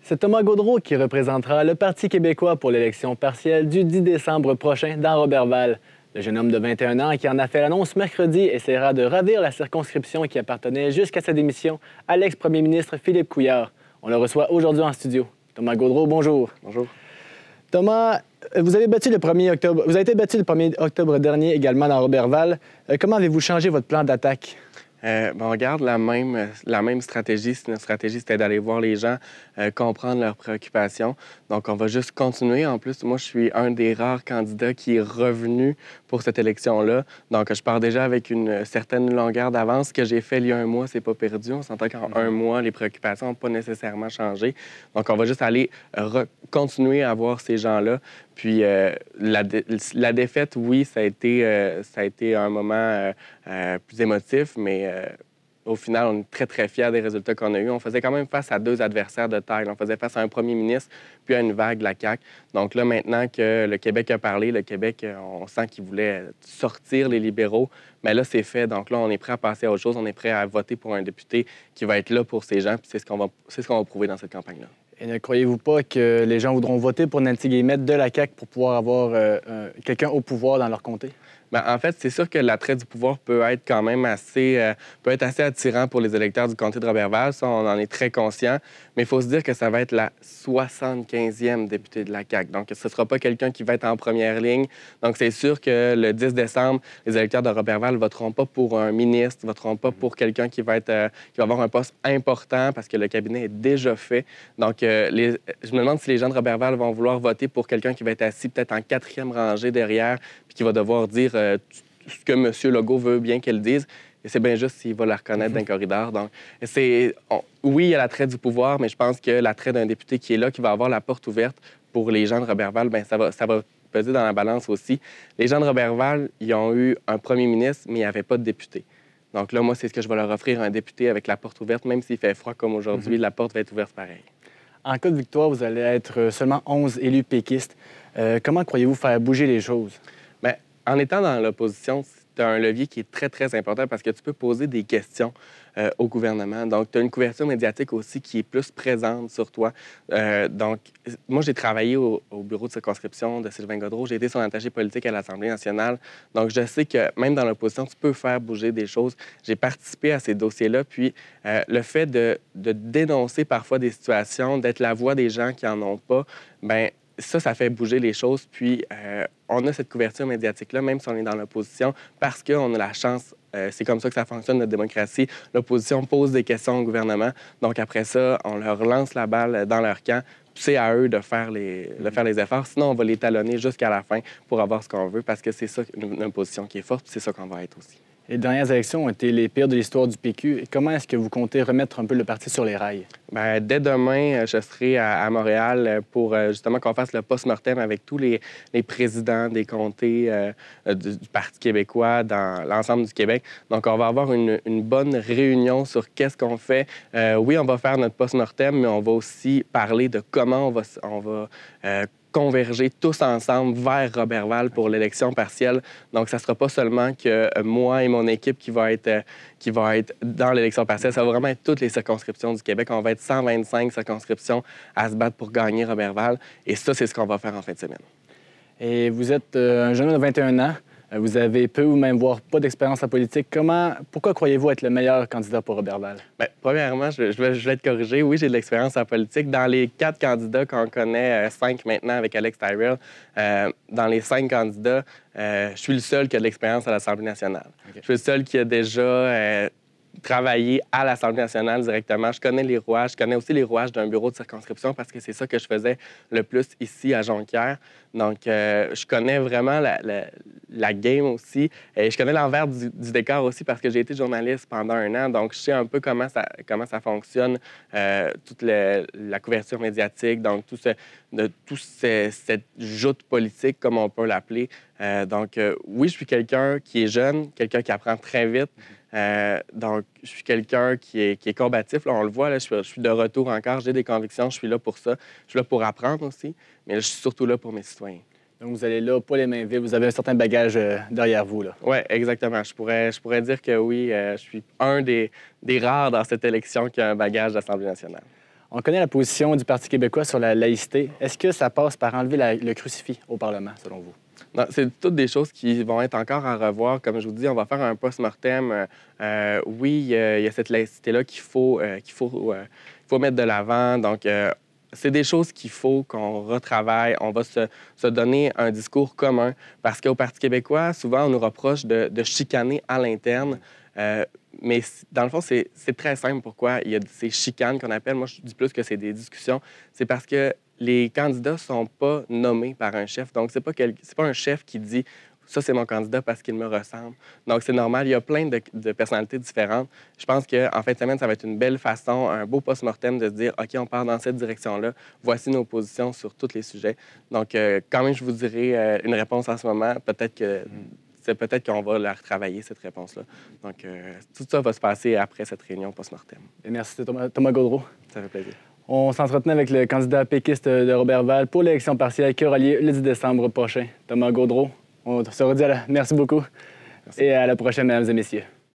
C'est Thomas Gaudreault qui représentera le Parti québécois pour l'élection partielle du 10 décembre prochain dans Roberval. Le jeune homme de 21 ans qui en a fait l'annonce mercredi essaiera de ravir la circonscription qui appartenait jusqu'à sa démission à l'ex-premier ministre Philippe Couillard. On le reçoit aujourd'hui en studio. Thomas Gaudreault, bonjour. Bonjour. Thomas, vous avez battu le 1er octobre. Vous avez été battu le 1er octobre dernier également dans Roberval. Comment avez-vous changé votre plan d'attaque? On garde la même stratégie. Notre stratégie, c'était d'aller voir les gens, comprendre leurs préoccupations. Donc, on va juste continuer. En plus, moi, je suis un des rares candidats qui est revenu pour cette élection-là. Donc, je pars déjà avec une certaine longueur d'avance. Ce que j'ai fait il y a un mois, c'est pas perdu. On s'entend qu'en un mois, les préoccupations n'ont pas nécessairement changé. Donc, on va juste aller continuer à voir ces gens-là. Puis, la défaite, oui, ça a été un moment plus émotif, mais au final, on est très, très fiers des résultats qu'on a eus. On faisait quand même face à deux adversaires de taille. On faisait face à un premier ministre, puis à une vague, la CAQ. Donc là, maintenant que le Québec a parlé, le Québec, on sent qu'il voulait sortir les libéraux. Mais là, c'est fait. Donc là, on est prêt à passer à autre chose. On est prêt à voter pour un député qui va être là pour ces gens. Puis c'est ce qu'on va prouver dans cette campagne-là. Et ne croyez-vous pas que les gens voudront voter pour Nancy Guillemette de la CAQ pour pouvoir avoir quelqu'un au pouvoir dans leur comté? Bien, en fait, c'est sûr que l'attrait du pouvoir peut être quand même assez attirant pour les électeurs du comté de Roberval. Ça, on en est très conscient. Mais il faut se dire que ça va être la 75e députée de la CAQ. Donc, ce ne sera pas quelqu'un qui va être en première ligne. Donc, c'est sûr que le 10 décembre, les électeurs de Roberval ne voteront pas pour un ministre, ne voteront pas pour quelqu'un qui va avoir un poste important parce que le cabinet est déjà fait. Donc, je me demande si les gens de Roberval vont vouloir voter pour quelqu'un qui va être assis peut-être en 4e rangée derrière puis qui va devoir dire ce que M. Legault veut bien qu'elle dise. Et c'est bien juste s'il va la reconnaître d'un corridor. Donc, oui, il y a l'attrait du pouvoir, mais je pense que l'attrait d'un député qui est là, qui va avoir la porte ouverte pour les gens de Roberval, bien, ça va peser dans la balance aussi. Les gens de Roberval, ils ont eu un premier ministre, mais il n'y avait pas de député. Donc là, moi, c'est ce que je vais leur offrir, un député avec la porte ouverte. Même s'il fait froid comme aujourd'hui, la porte va être ouverte pareil. En cas de victoire, vous allez être seulement 11 élus péquistes. Comment croyez-vous faire bouger les choses? Bien, en étant dans l'opposition, c'est un levier qui est très, très important parce que tu peux poser des questions au gouvernement. Donc, tu as une couverture médiatique aussi qui est plus présente sur toi. Donc, moi, j'ai travaillé au bureau de circonscription de Sylvain Gaudreault. J'ai été son attaché politique à l'Assemblée nationale. Donc, je sais que même dans l'opposition, tu peux faire bouger des choses. J'ai participé à ces dossiers-là. Puis, le fait de dénoncer parfois des situations, d'être la voix des gens qui n'en ont pas, bien, ça fait bouger les choses. Puis, on a cette couverture médiatique-là, même si on est dans l'opposition, parce qu'on a la chance, c'est comme ça que ça fonctionne, notre démocratie. L'opposition pose des questions au gouvernement. Donc, après ça, on leur lance la balle dans leur camp. C'est à eux de faire les efforts. Sinon, on va les talonner jusqu'à la fin pour avoir ce qu'on veut, parce que c'est ça, une opposition qui est forte, puis c'est ça qu'on va être aussi. Les dernières élections ont été les pires de l'histoire du PQ. Comment est-ce que vous comptez remettre un peu le parti sur les rails? Bien, dès demain, je serai à Montréal pour justement qu'on fasse le post-mortem avec tous les présidents des comtés du Parti québécois dans l'ensemble du Québec. Donc, on va avoir une bonne réunion sur qu'est-ce qu'on fait. Oui, on va faire notre post-mortem, mais on va aussi parler de comment on va converger tous ensemble vers Roberval pour l'élection partielle. Donc, ça ne sera pas seulement que moi et mon équipe qui va être dans l'élection partielle. Ça va vraiment être toutes les circonscriptions du Québec. On va être 125 circonscriptions à se battre pour gagner Roberval. Et ça, c'est ce qu'on va faire en fin de semaine. Et vous êtes un jeune homme de 21 ans. Vous avez peu ou même voire pas d'expérience en politique. Pourquoi croyez-vous être le meilleur candidat pour Roberval? Bien, premièrement, je vais être corrigé. Oui, j'ai de l'expérience en politique. Dans les 4 candidats qu'on connaît, 5 maintenant avec Alex Tyrell, dans les 5 candidats, je suis le seul qui a de l'expérience à l'Assemblée nationale. Okay. Je suis le seul qui a déjà travaillé à l'Assemblée nationale directement. Je connais les rouages. Je connais aussi les rouages d'un bureau de circonscription parce que c'est ça que je faisais le plus ici à Jonquière. Donc, je connais vraiment la game aussi. Et je connais l'envers du décor aussi parce que j'ai été journaliste pendant 1 an. Donc, je sais un peu comment ça fonctionne, toute la couverture médiatique, donc cette joute politique, comme on peut l'appeler. Donc, oui, je suis quelqu'un qui est jeune, quelqu'un qui apprend très vite. Donc, je suis quelqu'un qui est combatif. Là, on le voit, là, je suis de retour encore. J'ai des convictions. Je suis là pour ça. Je suis là pour apprendre aussi. Mais là, je suis surtout là pour mes citoyens. Donc, vous allez là, pas les mains vides. Vous avez un certain bagage derrière vous, là. Oui, exactement. Je pourrais dire que oui, je suis un des rares dans cette élection qui a un bagage d'Assemblée nationale. On connaît la position du Parti québécois sur la laïcité. Est-ce que ça passe par enlever le crucifix au Parlement, selon vous? Non, c'est toutes des choses qui vont être encore à revoir. Comme je vous dis, on va faire un post-mortem. Oui, il y a cette laïcité-là qu'il faut mettre de l'avant. Donc, c'est des choses qu'il faut qu'on retravaille. On va se donner un discours commun. Parce qu'au Parti québécois, souvent, on nous reproche de chicaner à l'interne. Mais dans le fond, c'est très simple pourquoi il y a ces chicanes qu'on appelle. Moi, je dis plus que c'est des discussions. C'est parce que les candidats ne sont pas nommés par un chef. Donc, c'est pas un chef qui dit « ça, c'est mon candidat parce qu'il me ressemble ». Donc, c'est normal. Il y a plein de personnalités différentes. Je pense qu'en fin de semaine, ça va être une belle façon, un beau post-mortem de se dire « OK, on part dans cette direction-là. Voici nos positions sur tous les sujets ». Donc, quand même, je vous dirai une réponse en ce moment. Peut-être qu'on va la retravailler, cette réponse-là. Donc, tout ça va se passer après cette réunion post-mortem. Et merci, Thomas Gaudreault. Ça fait plaisir. On s'entretenait avec le candidat péquiste de Roberval pour l'élection partielle qui aura lieu le 10 décembre prochain. Thomas Gaudreault, on se redit merci beaucoup. Merci. Et à la prochaine, mesdames et messieurs.